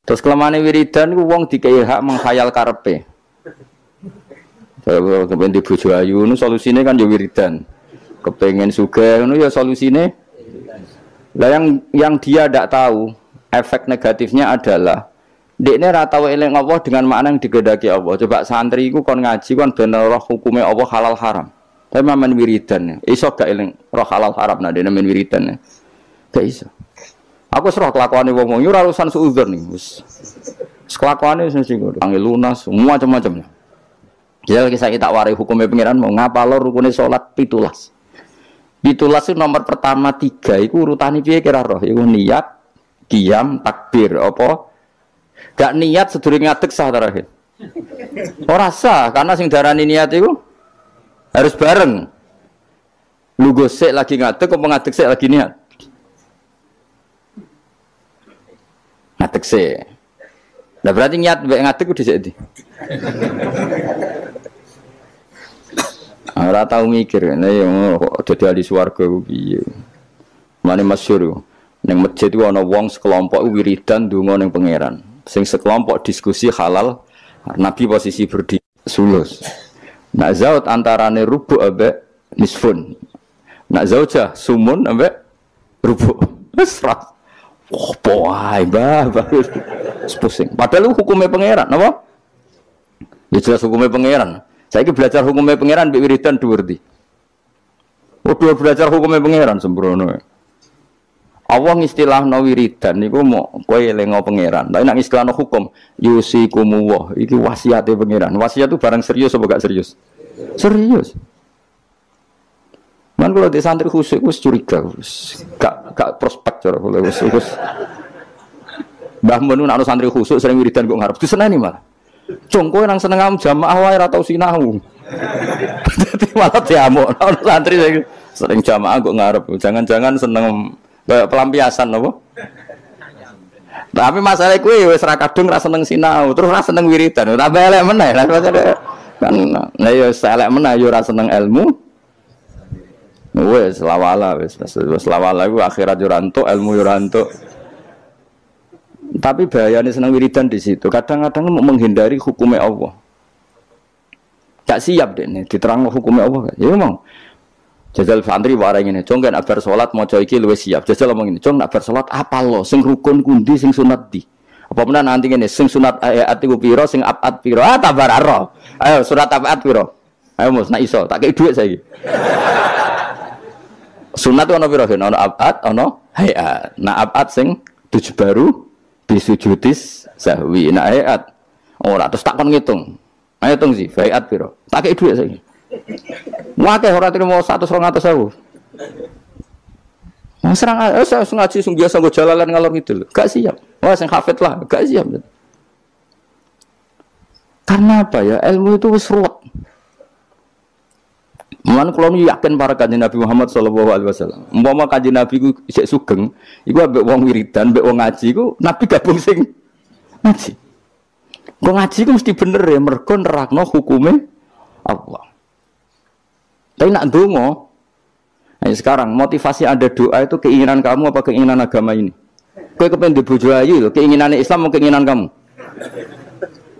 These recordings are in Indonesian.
Terus kelemane wiridan iku wong dikei hak menghayal karepe. Kepen di bojo ayu nu solusine kan ya wiridan. Kepengen sugih ngono ya solusine. Lah yang dia ndak tahu efek negatifnya adalah dekne ra tau eling Allah dengan makna yang digedaki Allah. Coba santri iku kon ngaji kon ben roh hukume Allah halal haram. Tapi mamen wiridan. Iso gak eling roh halal haram nah dene men wiridan. Gak iso. Aku serah kelakuane wong-wong yo ora urusan suudzon nih. Wis kelakuane sing ngono. Angel lunas semua macam-macam. Ya kisah kita warai hukumnya pengiran mau ngapalo rukune salat 17. 17 itu nomor pertama 3 iku urutane piye kira roh? Iku niat, qiyam, takbir apa? Gak niat sedurunge ngadeg sah terakhir. Ora sah karena sing darani niat iku harus bareng. Lu gosek lagi ngadeg apa ngadeg sik lagi niat? Ngadeg sik. Lah berarti niat mbek ngadeg ku dhisik ndi? Ora tau mikir, nek yo dadi ahli swarga ku piye. Mane masyhur ning masjid ku ana wong sekelompok wiridan ndonga ning pangeran. Sing sekelompok diskusi halal, Nabi posisi berdiri sulus. Nak zaut antarane rubu' ambek nisfun. Nak zaujah sumun ambek rubu'. Wis ra. Opo wae, Mbah. Pusing. Padahal hukumnya pangeran, napa? Ya jelas hukumnya pangeran. Saiki belajar hukumnya pangeran mbek wiridan dhuwur ndi? Dua belajar hukumnya pangeran sembrono. Allah ngistilahno wiridan niku mau kowe elingo pangeran. Tapi nek istilahno hukum yusikumullah iki wasiate pangeran. Wasiat itu barang serius apa gak serius? Serius. Man kalau di santri khusyuk wis curiga wis gak prospek cara wis. Mbah Mun nek ana santri khusyuk sering wiridan kok ngarep diseneni malah. Cung kowe nang seneng jamaah wae ora tau sinau. Dadi malah diamuk ana santri sering jamaah kok ngarep. Jangan-jangan seneng pelampiasan apa? Tapi masalah kuwi wis ra kadung ra seneng sinau, terus ra seneng wiridan. Tambah elek meneh. Kan nah ya elek meneh yo ra seneng ilmu. Wis lawala wis lawala iku akhirat yo ra entuk, ilmu yo ra entuk. Tapi bahayanya senang wiridan di situ. Kadang-kadang mau menghindari hukumnya Allah. Tak siap deh nih, diterang hukumnya Allah. Ya memang. Jajal santri warang ini. Cong kan abar sholat mau coy iki luwes siap. Jajal ngomong ini. Cong abar sholat apa lo? Sing rukun kundi, sing sunat di. Apa benar nanti ini? Sing sunat ayat iku piro, sing abad piro. Ah tabar aro. Ayo surat abad piro. Ayo mus nak iso. Tak kei duit saiki. Sunat itu ono piro? Ono abad, ono hayat. Nah abad sing 7 baru. Bisujudis sahwi nak ayat ora terus tak kon ngitung ayo hitung sih ayat piro tak kei dhuwit saiki wakeh ora trimo 100-200.000 serang saya ngaji sing biasa nggo jalalan ngalor ngidul gak siap wah sing hafid lah gak siap karena apa ya ilmu itu wis ruwet. Mulane kula yakin para kanjeng Nabi Muhammad sallallahu alaihi wasallam. Umpama kanjeng Nabi ku isih sugeng, iku ambek wong wiridan, ambek wong ngaji ku Nabi gabung sing ngaji. Kok ngaji ku mesti bener ya mergo nerakno hukume Allah. Tapi nak ndonga, nah sekarang motivasi Anda doa itu keinginan kamu apa keinginan agama ini? Kowe kepen di bojo ayu lho, keinginan Islam atau keinginan kamu?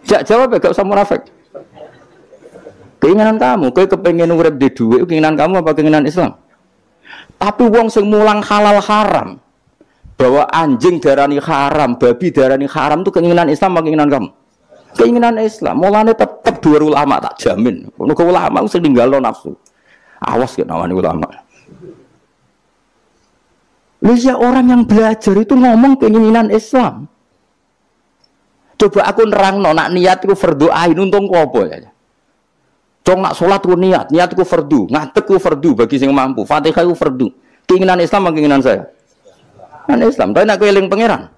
Jawab ya gak usah munafik. Keinginan kamu, kowe kepengen urip di dhuwit keinginan kamu apa keinginan Islam? Tapi wong sing mulang halal haram, bahwa anjing darani haram, babi darani haram itu keinginan Islam apa keinginan kamu? Keinginan Islam. Mulane tetep dua ulama tak jamin. Ono ulama sing ninggalno nafsu. Awas ke nawani ulama. Lihat orang yang belajar itu ngomong keinginan Islam. Coba aku nerangno nak niat iku fardhu ain untung ku apa ya? Cong nak sholat ku niat ku fardu, ngadeg ku fardu bagi sing mampu. Fatihah ku fardu. Keinginan Islam apa keinginan saya? Kan Islam. Tapi nak eling pangeran.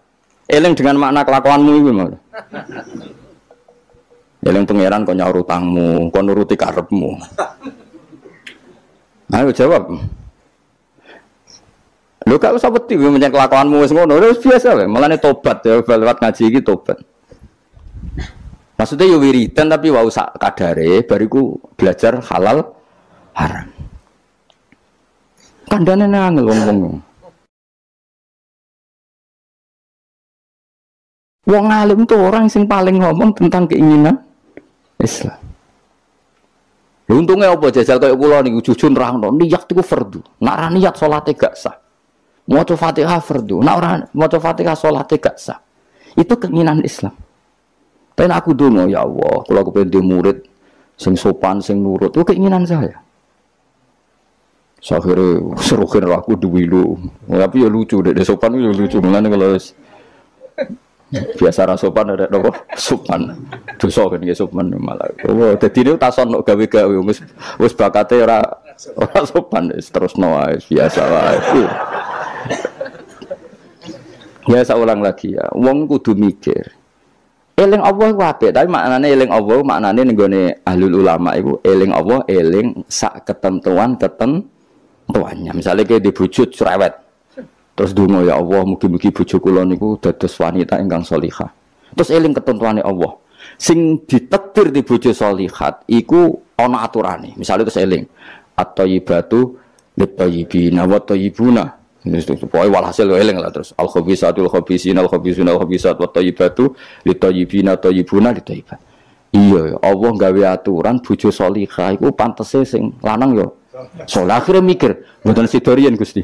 Eling dengan makna kelakuanmu itu mau. Eling pangeran kau nyaur utangmu, kau nuruti karepmu. Ayo jawab. Lho gak usah wedi menyang kelakuanmu wis ngono, wis biasa wae. Mulane tobat ya, lewat ngaji iki tobat. Maksudnya yo wiridan tapi wau sak kadare bariku belajar halal haram. Kandhane nangel wong-wong. Wong alim itu orang sing paling ngomong tentang keinginan Islam. Untungnya apa jajal kayak kula niku jujur nerangno niat iku fardu. Nek ora niat salate gak sah. Maca Fatihah fardu. Nek ora maca Fatihah salate gak sah. Itu keinginan Islam. Tapi aku donga ya Allah, kula kepengin di murid sing sopan, sing nurut. Itu keinginan saya. Akhirnya serukin aku duwi lu. Tapi ya lucu deh, sopan itu lucu. Mulane kalau biasa ra sopan ada apa? Sopan. Dosa kan nggih sopan malah. Oh, dadi niku tason nok gawe-gawe wis bakate ora sopan terusno wae biasa wae. Ya saya ulang lagi ya. Wong kudu mikir. Eling Allah iku apik, tapi maknane eling Allah maknane ning gone ahlul ulama iku eling Allah eling sak ketentuannya. Misalnya kayak di bojo cerewet. Terus donga ya Allah mugi-mugi bojo kula niku dados wanita ingkang shalihah. Terus eling ketentuane Allah. Sing ditakdir di bojo shalihat iku ana aturane. Misalnya terus eling at-thayyibatu lit-thayyibina wa thayyibuna. Pokoknya walhasil eling lah terus al-khabisatul khabisina al-khabisuna al-khabisat wa thayyibatu lit-thayyibina thayyibuna lit-thayyibat. Iya, Allah gawe aturan bojo shalihah iku pantese sing lanang yo. Saleh akhirnya mikir, mboten sidorian Gusti.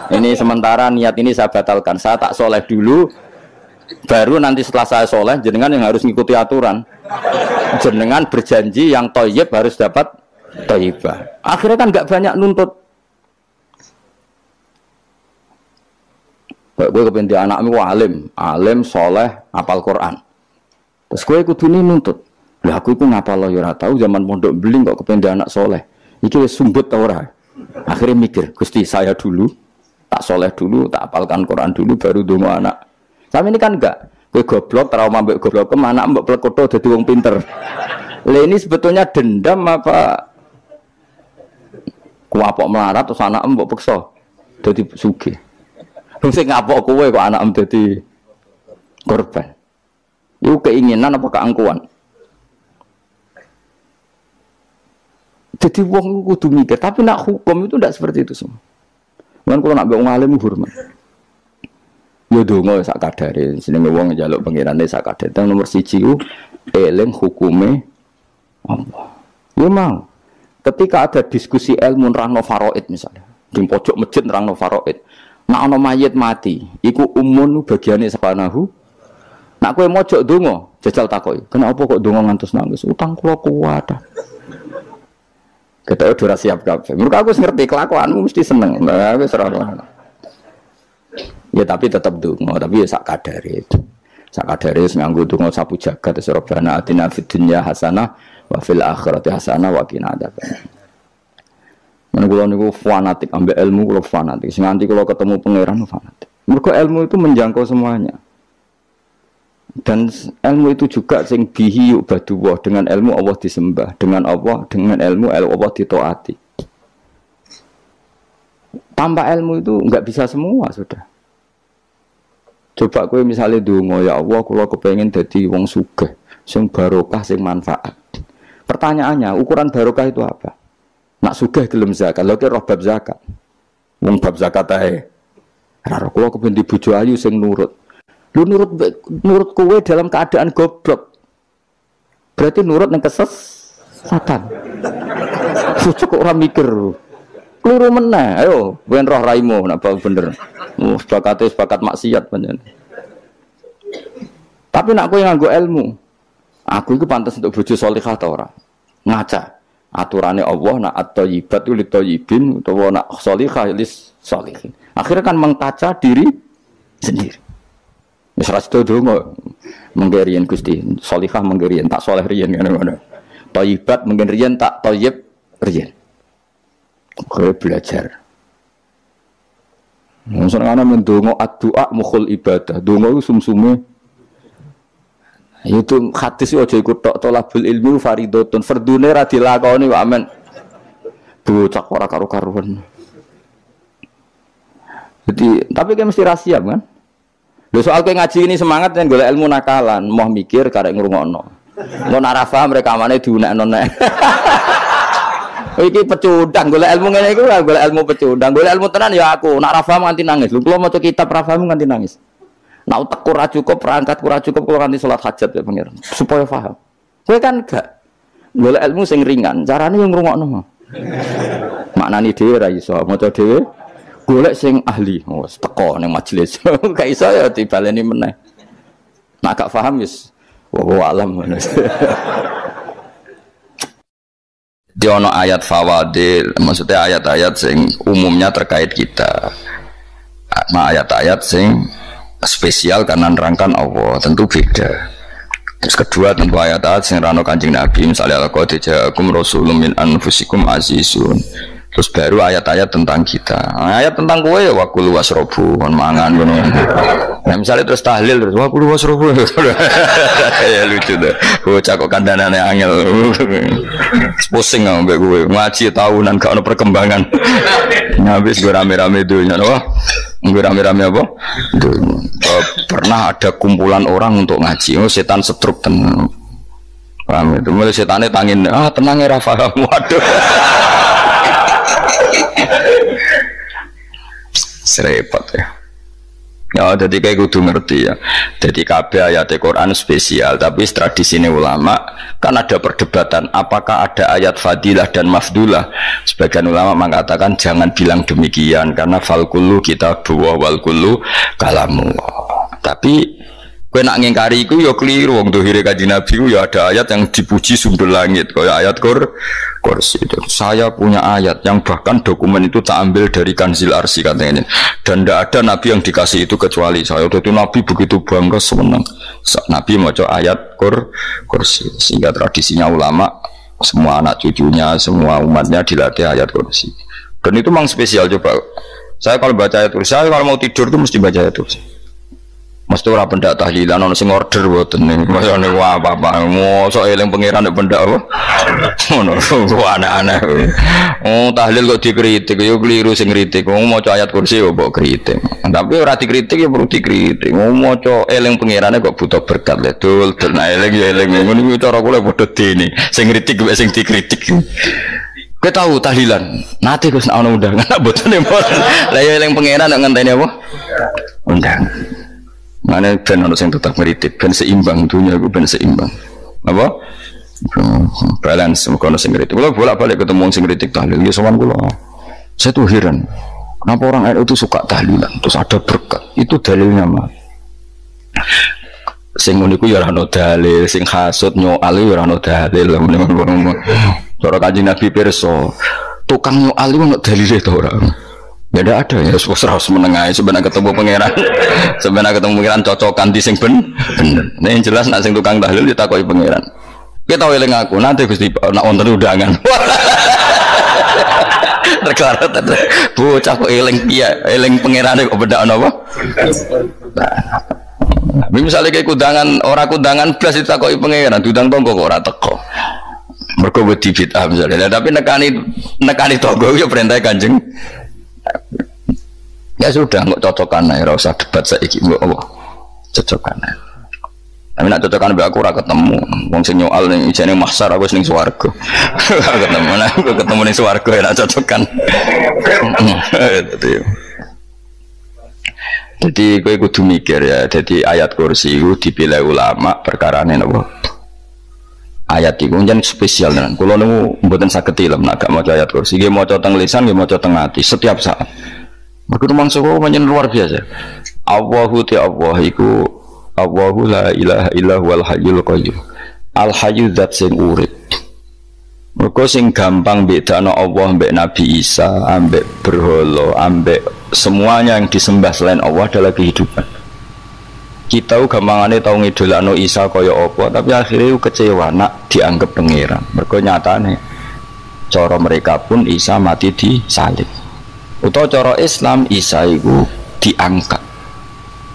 Ini sementara niat ini saya batalkan. Saya tak soleh dulu, baru nanti setelah saya soleh, jenengan yang harus ngikuti aturan. Jenengan berjanji yang thayyib harus dapat thayyibah. Akhirnya kan nggak banyak nuntut. Gue kepenting anakmu alim, soleh, hafal Quran. Terus gue kudu ini nuntut. Lah aku itu ngapal lo ya tahu zaman pondok beling kok kepenting anak soleh. Iki wis sumbut ta ora. Akhirnya mikir, Gusti saya dulu tak soleh dulu, tak hafalkan Quran dulu baru dongo anak. Sama ini kan enggak. Gue goblok trauma mbek goblok anak mbek plekoto dadi wong pinter. Lah ini sebetulnya dendam apa kuapok melarat terus anak mbok peksa dadi sugih. Wong sing ngapok kowe kok anak dadi korban. Iku keinginan apa keangkuhan? Jadi wong kudu mikir, tapi nak hukum itu tidak seperti itu semua. Kan kalau nak wong alim hormat. Ya donga sak kadare, jenenge wong njaluk pengirane sak kadare. Nomor 1 ku eling hukume Allah. Ya mau. Ketika ada diskusi ilmu nerangno faraid misalnya, di pojok masjid nerangno faraid. Nak ana mayit mati, iku umun bagiane sepanahu. Nak kowe mojok donga, jajal takoki. Kenapa kok donga ngantos nangis? Utang kula kuwat. Kita udah siap kabeh. Menurut aku ngerti kelakuanmu mesti seneng. Nah, wis ora. Ya tapi tetap donga, tapi ya sak kadare. Sak kadare wis nganggo donga sapu jagat wis Rabbana atina fid dunya hasanah wa fil akhirati hasanah wa qina adzabannar. Men kula niku fanatik ambek ilmu, kula fanatik. Sing nganti kula ketemu pangeran fanatik. Mergo ilmu itu menjangkau semuanya. Dan ilmu itu juga sing bihi yubadullah, dengan ilmu Allah disembah, dengan ilmu Allah ditaati. Tanpa ilmu itu enggak bisa semua sudah. Coba kowe misalnya donga ya Allah kula kepengin dadi wong sugih, sing barokah, sing manfaat. Pertanyaannya, ukuran barokah itu apa? Nak sugih gelem zakat, lha kira roh bab zakat. Wong bab zakat ae. Ora kula kepengin di bojo ayu sing nurut. Lu nurut kowe dalam keadaan goblok. Berarti nurut yang kesesatan. Cucuk orang mikir. Keliru meneh. Ayo, ben roh raimu nak bener. Sepakat maksiat panjenengan. Tapi nak kowe nganggo ilmu. Aku iku pantas untuk bojo salihah ta ora? Ngaca. Aturane Allah nak at-thayyibatu lit-thayyibin utawa nak salihah lis-salihin. Akhirnya kan mengkaca diri sendiri. Wis ra sedo donga menggerian Gusti, salihah menggerian tak saleh riyen ngono. Thayyibat menggerian tak thayyib riyen. Kowe belajar. Mungkin ana mendonga addu'a mukhul ibadah. Donga iku sumsume. Itu hadis aja iku tok tolabul ilmi fardhotun. Fardune ra dilakoni kok amen. Bocah ora karo-karuan. Jadi, tapi kan mesti rahasia kan? Lho soal kowe ngaji ini semangat kan golek ilmu nakalan, mau mikir karek ngrungokno. Mun ora paham rekamane diunekno nek. Iki pecundang golek ilmu ngene iku golek ilmu pecundang. Golek ilmu tenan ya aku, nek ora paham nganti nangis. Lho kula maca kitab ora paham nganti nangis. Nak utek ora cukup, perangkat ora cukup kula nganti salat hajat ya pengiran. Supaya paham. Kowe kan gak golek ilmu sing ringan, carane yo ngrungokno. Maknane dhewe ra iso, maca dhewe golek sing ahli. Wes teko ning majelis. Gak iso ya dibaleni meneh. Nak gak paham wis wa alam. Di ono ayat fawadil, maksudnya ayat-ayat sing umumnya terkait kita. Nah, ayat-ayat sing spesial karena nerangkan Allah tentu beda. Terus kedua tentu ayat-ayat sing rano Kanjeng Nabi, misalnya laqad ja'akum rasulun min anfusikum azizun. Terus baru ayat-ayat tentang kita. Nah, ayat tentang kowe ya wakulu wasrobu, kon mangan ngono. Nah, misalnya terus tahlil terus wakulu wasrobu. Ya lucu deh. Bocah kok kandhanane angel. Pusing ambek kowe. Ngaji tahunan gak ono perkembangan. Habis gue rame-rame dunya, wah. Gue rame-rame apa? Pernah ada kumpulan orang untuk ngaji. Oh, setan setruk tenang. Paham itu. Mulai setannya tangin, tenang ya Rafa. Waduh. Serepot ya. Ya, jadi kayak kudu ngerti ya. Jadi kabeh ayat Quran spesial, tapi tradisi ini ulama kan ada perdebatan apakah ada ayat fadilah dan mafdulah. Sebagian ulama mengatakan jangan bilang demikian karena fal kullu kitabullah wal kullu kalamullah. Tapi kowe nak ngingkari iku ya keliru. Wong dohire Kanjeng Nabi ku ya ada ayat yang dipuji sumber langit kaya ayat kursi itu. Saya punya ayat yang bahkan dokumen itu tak ambil dari Kanzil Arsy katanya. Dan tidak ada nabi yang dikasih itu kecuali saya. Itu nabi begitu bangga senang. Nabi maca ayat kursi sehingga tradisinya ulama semua anak cucunya, semua umatnya dilatih ayat kursi. Dan itu memang spesial coba. Saya kalau baca ayat kursi, saya kalau mau tidur itu mesti baca ayat kursi. Mesti ora pendak tahlilan ono sing order mboten niku. Masane wah apa-apa. Mosok eling pangeran nek pendak apa? Ngono aneh-aneh. Oh, tahlil kok dikritik yo keliru sing kritik. Wong maca ayat kursi yo mbok kritik. Tapi ora dikritik yo perlu dikritik. Wong maca eling pangerane kok butuh berkat le. Dul nah eling yo eling. Ngono iku cara kula padha dene. Sing kritik mek sing dikritik. Kowe tahu tahlilan. Nate Gus nek ana undangan mboten mboten. Lah yo eling pangeran nek ngenteni apa? Undangan. Mana ben ono sing tetap ngritik, ben seimbang dunia iku ben seimbang. Apa? Balance mung ono sing ngritik. Kula bolak-balik ketemu sing ngritik tahlil ya sowan kula. Saya tuh heran. Kenapa orang NU itu suka tahlilan, terus ada berkat. Itu dalilnya mah. Sing ngono iku ya ora ono dalil, sing hasud nyoal ya ora ono dalil. Cara Kanjeng Nabi pirsa, tukang nyoal iku ono dalile to ora? Ya ada ya, harus menengahi sebenarnya ketemu pangeran, sebenarnya ketemu pangeran cocokan di sing bener. Nah yang jelas nak sing tukang tahlil ditakoki pangeran. Kita eling aku nanti Gusti nak wonten undangan. Terkara bocah kok eling piye, eling pangerane kok beda napa? Nah, misalnya kayak kudangan orang kudangan blas ditakoki pangeran, diundang tonggo kok ora teko. Mergo wedi bid'ah misalnya, tapi nekani tonggo ya perintah Kanjeng. Ya sudah, nggak cocokan ya, usah debat saiki nggak apa cocokan. Tapi nak cocokan be aku ora ketemu. Wong sing nyoal ning ijene mahsyar aku ning swarga. Ketemu lah, aku ketemu ning swarga ya nak cocokan. Jadi kowe kudu mikir ya. Jadi ayat kursi itu dipilih ulama perkarane napa? Ayat itu kan spesial tenan. Kula niku mboten saged tilem nek gak maca ayat kursi. Nggih maca teng lisan, nggih maca teng ati setiap saat. Mergo mangsa pancen luar biasa. Allahu ta Allah iku Allahu la ilaha illa huwal hayyul qayyum. Al hayyu zat sing urip. Mergo sing gampang bedano Allah mbek Nabi Isa, ambek berhala, ambek semuanya yang disembah selain Allah adalah kehidupan. Kita gampangane tau ngidolakno Isa kaya apa, tapi akhirnya kecewa nak dianggap pangeran. Mergo nyatane cara mereka pun Isa mati disalib. Utawa cara Islam Isa itu diangkat.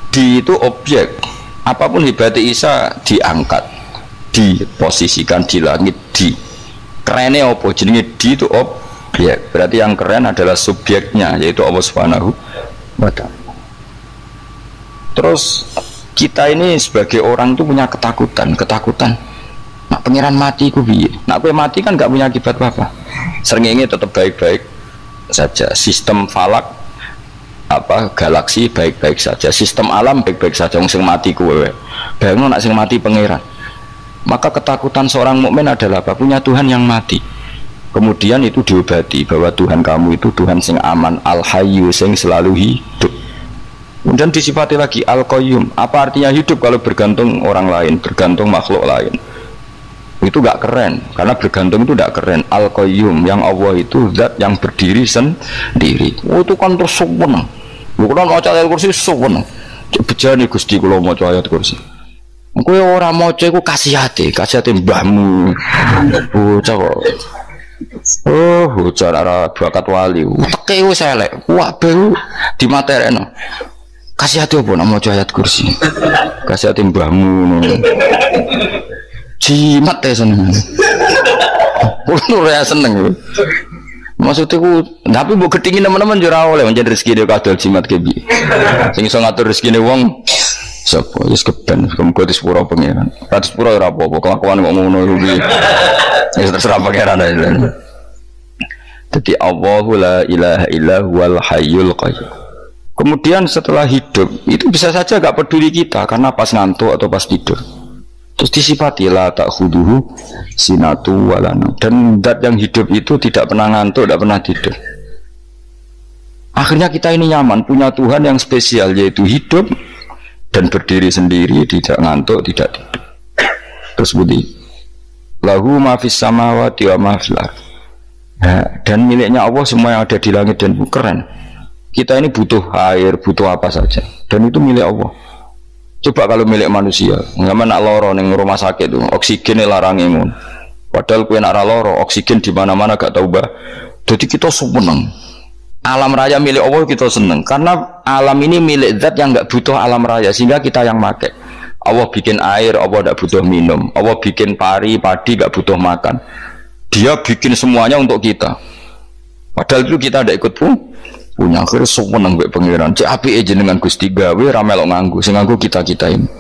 Di itu objek. Apapun hebat Isa diangkat, diposisikan di langit di. Kerene apa jenenge di itu objek. Berarti yang keren adalah subjeknya yaitu Allah Subhanahu wa taala. Terus kita ini sebagai orang itu punya ketakutan. Nak pangeran mati ku piye? Nak kowe mati kan gak punya akibat apa-apa. Srengenge tetap baik-baik saja. Sistem falak apa galaksi baik-baik saja, sistem alam baik-baik saja, wong sing mati kuwe. Bayangno nek sing mati pangeran. Maka ketakutan seorang mukmin adalah apa? Punya Tuhan yang mati. Kemudian itu diobati bahwa Tuhan kamu itu Tuhan sing aman, al-hayyu sing selalu hidup. Kemudian disifati lagi al-qayyum. Apa artinya hidup kalau bergantung orang lain, bergantung makhluk lain? Itu gak keren, karena bergantung itu gak keren. Al-qayyum, yang Allah itu zat yang berdiri sendiri. Itu kan terus suweneng. Bukan maca ayat kursi suweneng. Bejane Gusti kula maca ayat kursi. Kowe ora maca iku kasihate mbahmu. Bocah kok. Oh, bocah ora bakat wali. Teke wis elek, kabeh dimaterekno. Kasihate opo nek maca ayat kursi? Kasihate mbahmu. Jimat ya seneng. Kulo ya seneng. Maksudnya ku, tapi mbok gedhingi teman-teman yo ora oleh menjadi rezeki dia kadol jimat ke piye. Sing iso ngatur rezekine wong sapa wis keben kemko disepuro pangeran. Ora disepuro ora apa-apa, kelakuan kok ngono iku piye. Wis terserah pangeran ae. Jadi Allahu la ilaha illa huwal hayyul qayyum. Kemudian setelah hidup itu bisa saja gak peduli kita karena pas ngantuk atau pas tidur. Terus disifati la ta'khuduhu sinatu walana, dan zat yang hidup itu tidak pernah ngantuk, tidak pernah tidur. Akhirnya kita ini nyaman punya Tuhan yang spesial, yaitu hidup dan berdiri sendiri, tidak ngantuk, tidak tidur. Terus budi lahu ma fis samawati wa ma fil ardh. Dan miliknya Allah semua yang ada di langit dan bumi. Keren. Kita ini butuh air, butuh apa saja, dan itu milik Allah. Coba kalau milik manusia, nggak nak loro neng rumah sakit tuh, oksigennya larang ingun. Padahal kue nak loro, oksigen di mana-mana gak tahu bah. Jadi kita seneng. Alam raya milik Allah kita seneng, karena alam ini milik zat yang nggak butuh alam raya, sehingga kita yang pakai. Allah bikin air, Allah tidak butuh minum. Allah bikin padi nggak butuh makan. Dia bikin semuanya untuk kita. Padahal itu kita tidak ikut punya. Akhirnya seneng mbek pangeran. Cek apike jenengan Gusti gawe ra melok nganggo, sing nganggo kita-kita ini.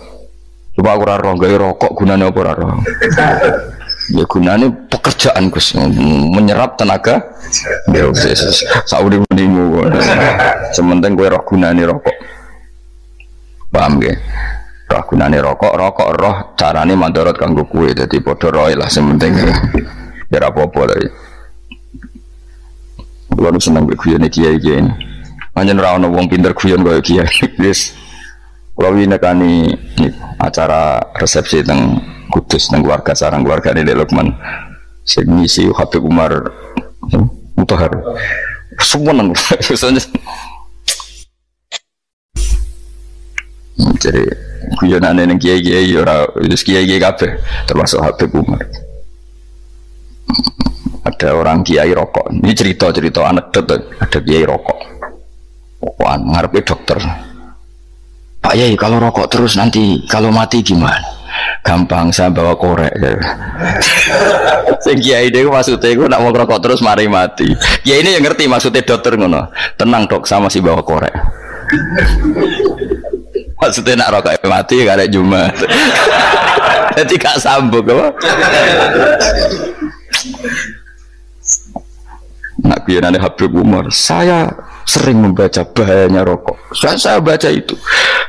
Coba aku ora roh gawe rokok gunane apa ora roh. Ya gunane pekerjaan Gus, menyerap tenaga. Ya wis sauri-urimu. Sementing kowe roh gunane rokok. Paham nggih? Roh gunane rokok roh carane mandorot kanggo kowe. Dadi padha roe lah sementing. Ya ora apa-apa lah. Kulo seneng guyon kiai-kiai. Pancen ora ana wong pinter guyon kaya kiai. Wis kulo winekani acara resepsi teng Kudus teng keluarga sarang keluargane Dek Lukman. Sing ngisi Habib Umar Mutahar. Seneng. Jadi guyonane ning kiai-kiai ora wis kiai-kiai kabeh termasuk Habib Umar. Ada orang kiai rokok. Ini cerita anekdot. Ada kiai rokok. Rokokan ngarepe dokter. Pak Yai, kalau rokok terus nanti kalau mati gimana? Gampang, saya bawa korek. Sing kiai dhewe maksudnya iku nak mau rokok terus mari mati. Kiai ini yang ngerti maksudnya dokter ngono. Tenang dok, sama si bawa korek. Maksudnya nak rokok mati karek Jumat. Jadi gak sambung apa? Nak guyonane Habib Umar, saya sering membaca bahayanya rokok. Saya baca itu.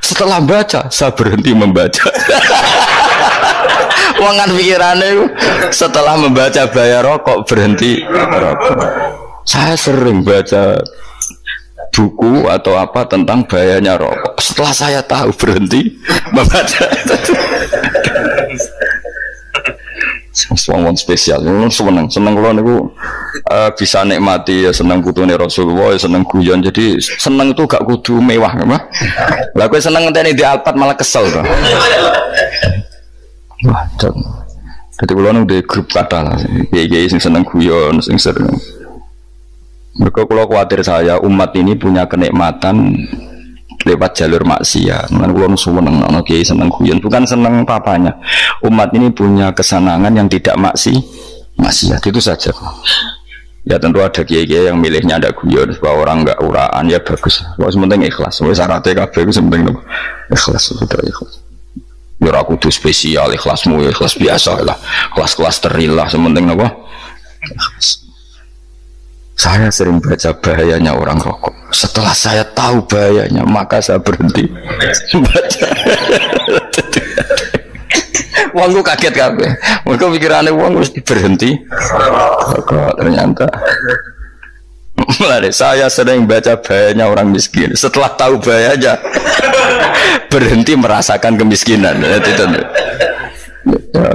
Setelah baca, saya berhenti membaca. Wangan pikirannya setelah membaca bahaya rokok berhenti rokok. Saya sering baca buku atau apa tentang bahayanya rokok. Setelah saya tahu berhenti membaca. Wong spesial, seneng kalau niku bisa nikmati ya, seneng putune Rasulullah, ya seneng guyon. Jadi seneng itu gak kudu mewah, apa? Lah kowe seneng ngenteni di Alphard malah kesel to. Wah, jadi kalau nang di grup kata lah, kiai sing seneng guyon, sing sering. Mereka kalau khawatir saya umat ini punya kenikmatan lewat jalur maksiat. Kan kula seneng ana kiai seneng guyon, bukan seneng papanya. Umat ini punya kesenangan yang tidak maksiat, itu saja. Ya tentu ada kiai-kiai yang milihnya ada guyon supaya orang enggak uraan, ya bagus. Wis penting ikhlas. Wis syaratnya kabeh iku penting ikhlas, sudah ikhlas. Ya ora kudu spesial, ikhlasmu ya ikhlas biasa lah. Kelas-kelas terilah sementing apa? Ikhlas. Saya sering baca bahayanya orang rokok. setelah saya tahu bahayanya maka saya berhenti baca. Wong gue kaget kabeh. Mergo pikirane wong wis berhenti. Kok ternyata mulai saya sering baca bahayanya orang miskin. Setelah tahu bahayanya berhenti merasakan kemiskinan.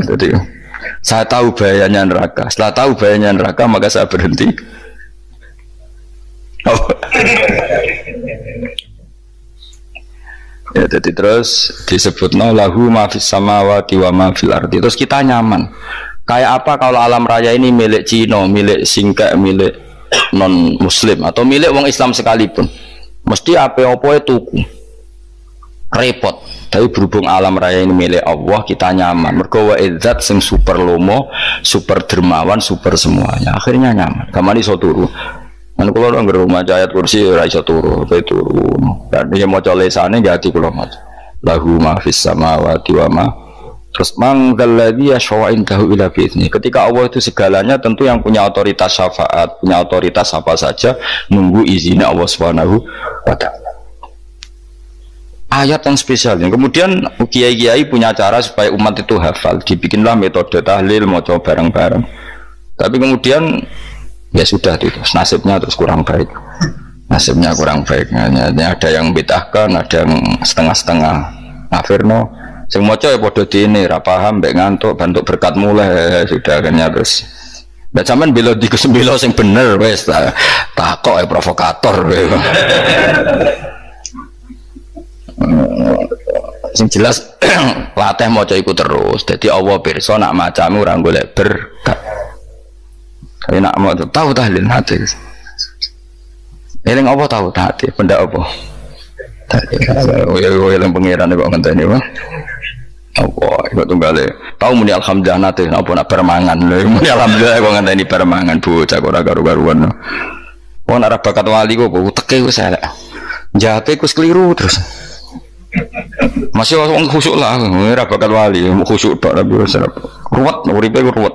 Jadi saya tahu bahayanya neraka. Setelah tahu bahayanya neraka maka saya berhenti. Oh. Ya, jadi terus disebutnya lahu ma fis samawati wa ma fil ardi. Terus kita nyaman. Kayak apa kalau alam raya ini milik Cina, milik Singkek, milik non muslim atau milik wong Islam sekalipun. Mesti apa-apa tuku. Repot. Tapi berhubung alam raya ini milik Allah, kita nyaman. Mergo wa izzat sing super lomo, super dermawan, super semuanya. Akhirnya nyaman. Kamane iso turu. Kan kula nang rumah ayat kursi ora iso turu, turu. Dan dia maca lesane gati kula maca. Lahu ma fis samawati wa ma. Terus manggal ladzi yashfa'u indahu ila bi'izni. Ketika Allah itu segalanya, tentu yang punya otoritas syafaat, punya otoritas apa saja nunggu izinnya Allah Subhanahu wa taala. Ayat yang spesial. Kemudian kiai-kiai punya cara supaya umat itu hafal. Dibikinlah metode tahlil maca bareng-bareng. Tapi kemudian ya sudah itu nasibnya terus kurang baik, nasibnya kurang baik. Hanya ada yang bid'ahkan, ada yang setengah-setengah ngafirno. Sing maca ya padha dene ra paham mbek ngantuk bantuk berkat mulai sudah akhirnya terus. Mbak sampean bela di kesembelo sing bener wis takok ya provokator. Sing jelas latih maca iku terus. Dadi Allah pirsa nak macamu ora golek berkat. Tapi nak mau tahu tahlil hati. Eling apa tahu hati? Benda apa? Yang pengiran kok ngenteni Bang. Apa iku tunggale. Tahu muni alhamdulillah nate apa nak permangan. Muni alhamdulillah kok ngenteni permangan bocah ora karu-karuan. Wong ora bakat wali kok teke wis elek. Jate wis keliru terus. Masih wong khusuk lah, ora bakat wali, khusuk tok tapi wis ruwet, uripe ruwet.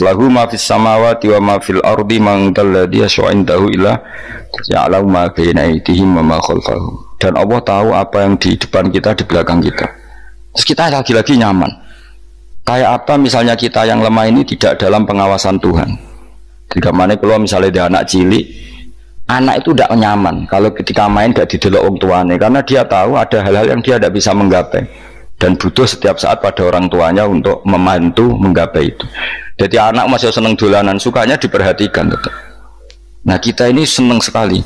Lahu ma fis samawati wa ma fil ardi man dalladhi yash'indahu ila ya'lamu ma baina aydihim wa ma khalfahum. Dan Allah tahu apa yang di depan kita, di belakang kita. Terus kita lagi-lagi nyaman. Kayak apa misalnya kita yang lemah ini tidak dalam pengawasan Tuhan. Jika mana kalau misalnya dia anak cilik, anak itu tidak nyaman kalau ketika main gak didelok orang tuanya, karena dia tahu ada hal-hal yang dia tidak bisa menggapai dan butuh setiap saat pada orang tuanya untuk membantu menggapai itu. Jadi anak masih seneng dolanan, sukanya diperhatikan tetap. Nah kita ini seneng sekali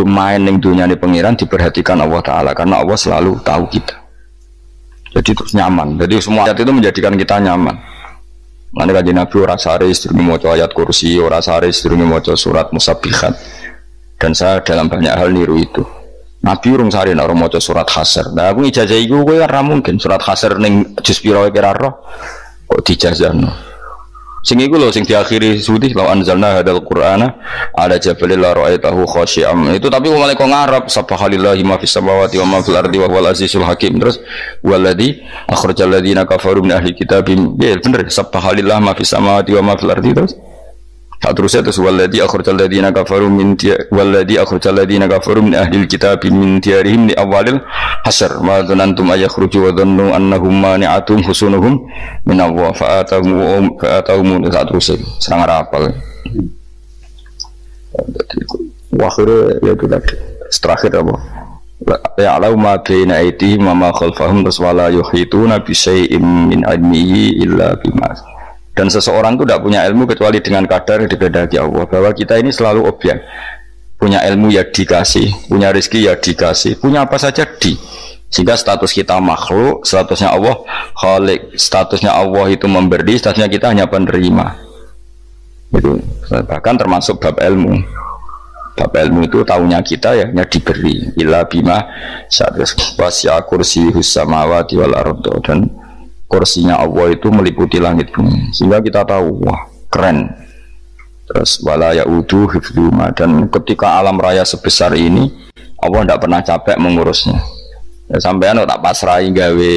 main yang dunia ini pengiran diperhatikan Allah Ta'ala, karena Allah selalu tahu kita. Jadi terus nyaman. Jadi semua ayat itu menjadikan kita nyaman. Nanti kajian Nabi ora sare sedurunge maca ayat kursi, ora sare sedurunge maca surat musabbihat. Dan saya dalam banyak hal niru itu. Nabi urung sare nek ora maca surat Hasr. Nah aku ijazah iku kowe ora mungkin surat Hasr ning juz pira kira roh kok dijazahno. Sing iku lho sing diakhiri sudi law anzalna hadal qur'ana ala jabalil la ra'aitahu khashi'am. Itu tapi mulai kok ngarep subhanallahi ma fis samawati wa ma fil ardi wa huwal azizul hakim. Terus waladzi akhrajal ladzina kafaru min ahli kitabim. Ya bener subhanallahi ma fis samawati wa ma fil ardi terus. Terusnya terus waladzi akhrajal ladzina kafaru min ahli kitabim min diyarihim li awalil hasr ma dzanantum ayakhruju wa dhannu annahum mani'atum husunuhum min Allah fa'atahum terus serang rapal. Akhirnya ya itu tadi terakhir apa ya'lamu ma baina aydihim wa ma khalfahum wala yuhituna bi syai'in min ilmihi illa bima. Dan seseorang itu tidak punya ilmu kecuali dengan kadar dikehendaki Allah, bahwa kita ini selalu objek. Punya ilmu ya dikasih, punya rezeki ya dikasih, punya apa saja di. Sehingga status kita makhluk, statusnya Allah khalik, statusnya Allah itu memberi, statusnya kita hanya penerima. Itu bahkan termasuk bab ilmu. Bab ilmu itu tahunya kita ya hanya diberi. Illa bima wasya kursiyus samawati wal ardh, dan kursinya Allah itu meliputi langit bumi, sehingga kita tahu wah keren. Terus wala yaudu hifdzuma, dan ketika alam raya sebesar ini Allah tidak pernah capek mengurusnya. Ya, sampean kok tak pasrahi gawe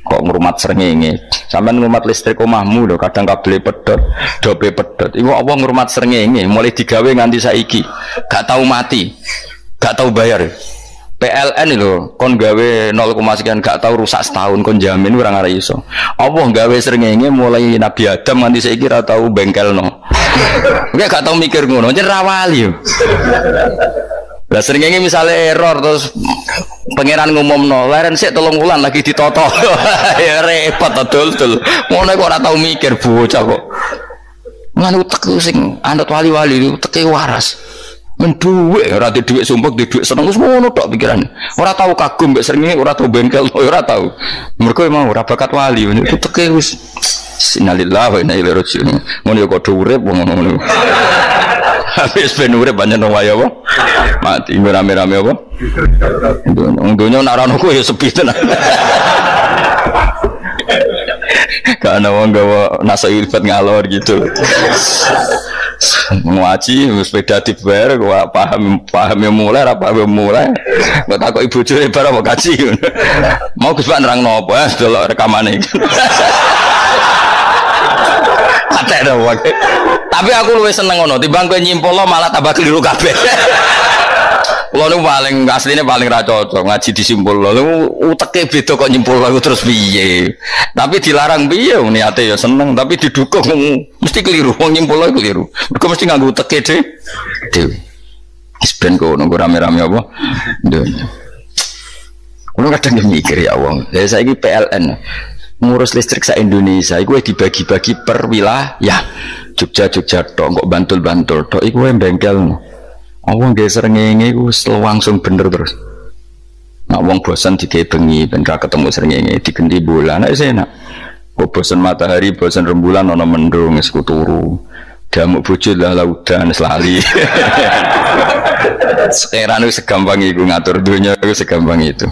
kok ngrumat srengenge. Sampean ngrumat listrik omahmu lho, kadang kabel pedhot, dope pedhot. Iku apa ngrumat srengenge mulai digawe nganti saiki. Gak tahu mati. Gak tahu bayar. PLN lho, kon gawe 0, sekian gak tahu rusak setahun kon jamin ora ngare iso. Apa gawe srengenge mulai Nabi Adam nganti saiki ora tahu bengkelno. Gak tahu mikir ngono, jen ra wali. Lah srengenge misale error terus pangeran ngumumno, leren sik 3 wulan lagi ditoto. Ya repot dol-dol. Ngono kok ora tau mikir bocah kok. Lan utek sing anut wali-wali uteke waras. Men dhuwit ora di dhuwit sumpek di dhuwit seneng wis ngono tok pikirane. Ora tau kagum mbek srengenge, ora tau bengkel, ora tau. Mergo emang ora bakat wali, uteke wis innalillahi wa inna ilaihi raji'un. Ngono ya kok urip ngono. Habis ben urip banyak nang wae apa? Mati rame-rame apa? Dunya nek ora ono ya sepi tenan. Karena wong gawa nasai ilfat ngalor gitu. Ngaji sepeda dibayar gua paham yang mulai apa yang mulai. Gua takut ibu cuy bar apa kaji. Mau Gus Pak nerangno apa delok rekamane. Tapi aku luwih seneng ngono timbang kowe nyimpulno malah tambah keliru kabeh. Kulo niku paling asline paling ra cocok ngaji disimpulno. Lha uteke beda kok nyimpulno terus piye. Tapi dilarang piye niate ya seneng tapi didukung mesti keliru. Wong nyimpulno keliru. Mergo mesti nganggo uteke dhewe. Wis ben kok nunggu rame-rame apa. Kulo kadang mikir ya wong. Lah saiki PLN ngurus listrik sa Indonesia iku dibagi-bagi per wilayah. Jogja tok kok Bantul tok iku bengkel. Wong nggih srengenge iku langsung bener terus. Nek wong bosan digawe bengi ben ra ketemu srengenge digendi bola nek enak. Kok bosan matahari, bosan rembulan ana mendung wis turu. Damuk bojo lah laudan lali. Sekarang itu segampang itu ngatur dunia itu segampang itu.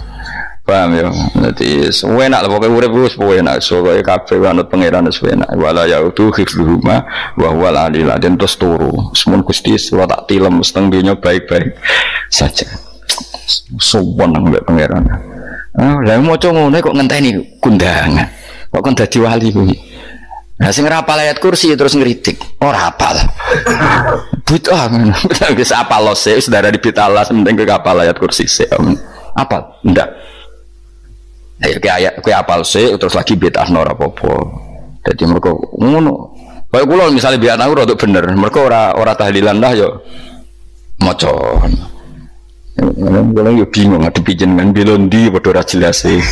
Paham ya? Nanti enak lah pokoknya urip wis enak. Soale kabeh anut pangeran wis enak. Wala yautu khifluhuma wa huwal alil adin terus turu. Semun Gusti kula tak tilem seteng dunya baik-baik saja. Sowan nang mbek pangeran. Ah, lha maca ngono kok ngenteni kundangan. Kok kon dadi wali kuwi. Nah sing ora hafal ayat kursi terus ngritik. Ora hafal. Bid'ah ngono. Wis hafal lose wis darah di bitalah penting kowe hafal ayat kursi sik. Hafal? Ndak. Ayo ayat kowe apal sik terus lagi bid'ah ora apa-apa. Dadi mergo ngono. Kaya kula misale bid'ah ora bener, mergo ora tahlilan dah yo maca. Kula yo bingung ngadepi jenengan belondi padha ora jelas e.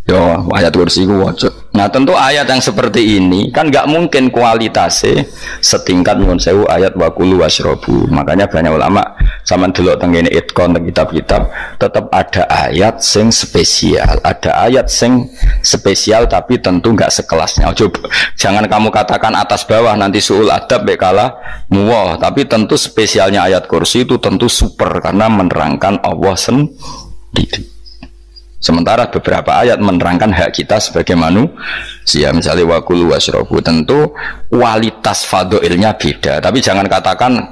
Yo ayat kursi ku waca. Nah tentu ayat yang seperti ini kan nggak mungkin kualitasnya setingkat nyuwun sewu ayat wakulu wasrobu. Makanya banyak ulama sama delok tengene itkon kitab-kitab tetap ada ayat sing spesial, ada ayat sing spesial tapi tentu nggak sekelasnya. Coba jangan kamu katakan atas bawah nanti suul adab bekala muwah, tapi tentu spesialnya ayat kursi itu tentu super karena menerangkan Allah sendiri. Sementara beberapa ayat menerangkan hak kita sebagai manusia, misalnya wakulu wasrobu, tentu kualitas fadhilnya beda. Tapi jangan katakan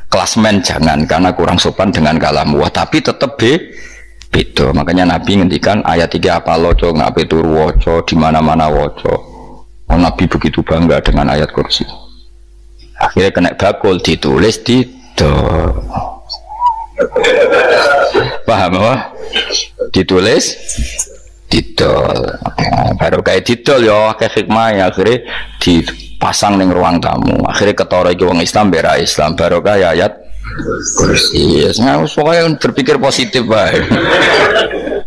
klasmen, jangan, karena kurang sopan dengan kalam wah. Tapi tetap beda. Makanya Nabi ngendikan ayat 3 apa loco, ngapain turu woco, di mana-mana woco. Nabi begitu bangga dengan ayat kursi. Akhirnya kena bakul ditulis di paham apa? Ditulis didol baru kayak didol ya kayak hikmah ya akhirnya dipasang ning ruang tamu akhirnya ketara iki wong Islam bera Islam baru kayak ayat kursi pokoknya berpikir positif bae.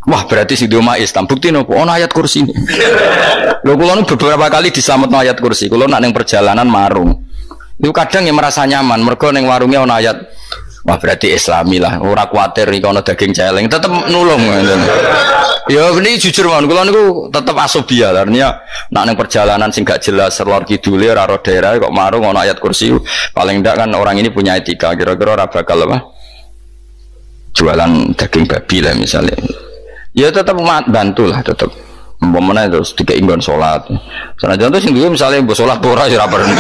Wah berarti si doma Islam bukti nopo ono ayat kursi ini lho kula beberapa kali diselametno ayat kursi kula nak ning perjalanan marung itu kadang yang merasa nyaman mergo ning warungnya ono ayat. Wah berarti Islami lah, ora kuatir iki ana daging celeng, tetep nulung. Ya ini jujur mawon, kula niku tetep asobia, artinya nak ning perjalanan sing gak jelas lor kidule ora ro daerah kok marung ana ayat kursi, paling ndak kan orang ini punya etika, kira-kira ora bakal apa? Jualan daging babi lah misalnya. Ya tetep bantu lah tetep. Umpamane terus dikek inggon salat. Senajan to sing duwe misale mbok salat ora ya ora perlu.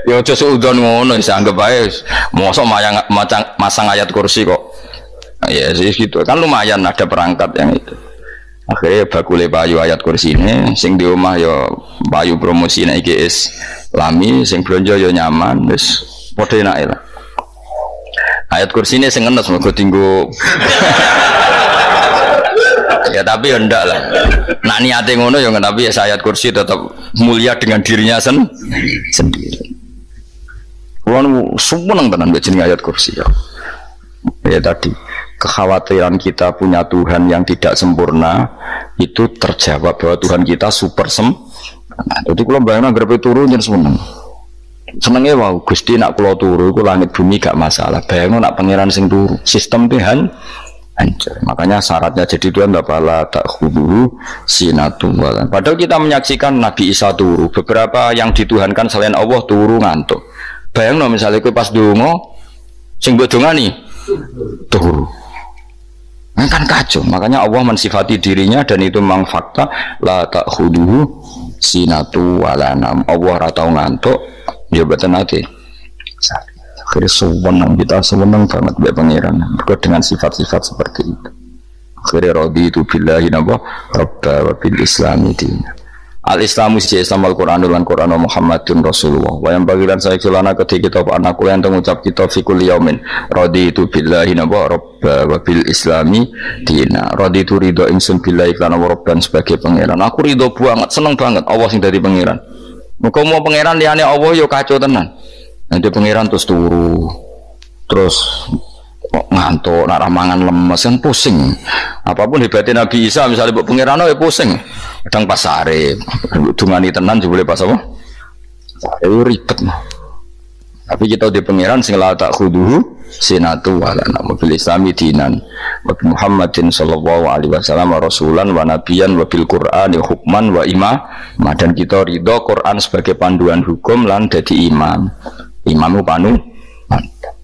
Ya aja suudon ngono wis anggap ae mosok masang ayat kursi kok Ya sih gitu kan lumayan ada perangkat yang itu. Akhirnya bakule payu ayat kursi ini, sing di rumah yo payu promosi naik IGS lami, sing belanja yo nyaman, terus podo enak lah. Ayat kursi ini sing ngenes mergo tinggu. Ya tapi ya ndak lah. Nak niate ngono ya tapi ya ayat kursi tetap mulia dengan dirinya sendiri. Kulo seneng tenan mbek jeneng ayat kursi ya. Ya tadi kekhawatiran kita punya Tuhan yang tidak sempurna itu terjawab bahwa Tuhan kita super sempurna. Jadi kalau bayangkan grepe turu nyen senengnya wow Gusti nak kula turu iku langit bumi gak masalah. Bayangno nak pangeran sing turu sistem Tuhan hancur. Makanya syaratnya jadi Tuhan bala tak khudu sinatu walan. Padahal kita menyaksikan Nabi Isa turu, beberapa yang dituhankan selain Allah turu ngantuk. Bayangno misalnya kowe pas donga sing mbok dongani turu. Kan kacau, makanya Allah mensifati dirinya dan itu memang fakta la ta'khuduhu sinatu walanam. Allah ratau ngantuk jabatan hati. Akhirnya sewenang kita sewenang banget be pangeran dengan sifat-sifat seperti itu. Akhirnya raditu billahi nabah rabba wa bil islami dina. Al-Islamu siji Islam Al-Qur'an lan Qur'an Muhammadun Rasulullah. Wa yang bagian saya kelana ketika kita anakku yang mengucap kita fikul yaumin raditu billahi nabah rabba wa bil islami dina. Raditu ridho ingsun billahi lan rabban sebagai pangeran. Aku ridho banget, seneng banget Allah sing dadi pangeran. Muga mau pangeran liyane Allah yo kacau tenan. Nanti pangeran terus turu. Terus ngantuk, nak ramangan lemes kan pusing. Apapun hebatnya Nabi Isa misalnya buat pangeran ya pusing. Kadang pas sare, dungani tenan juga boleh pas apa? Itu ribet mah. Tapi kita di pangeran sing la tak khuduhu sinatu wala mobil Islami dinan. Wa Muhammadin sallallahu alaihi wasallam rasulan wa nabiyan wa bil Qur'ani hukman wa imam. Dan kita ridho Quran sebagai panduan hukum lan dadi imam. Imamu panu mantap.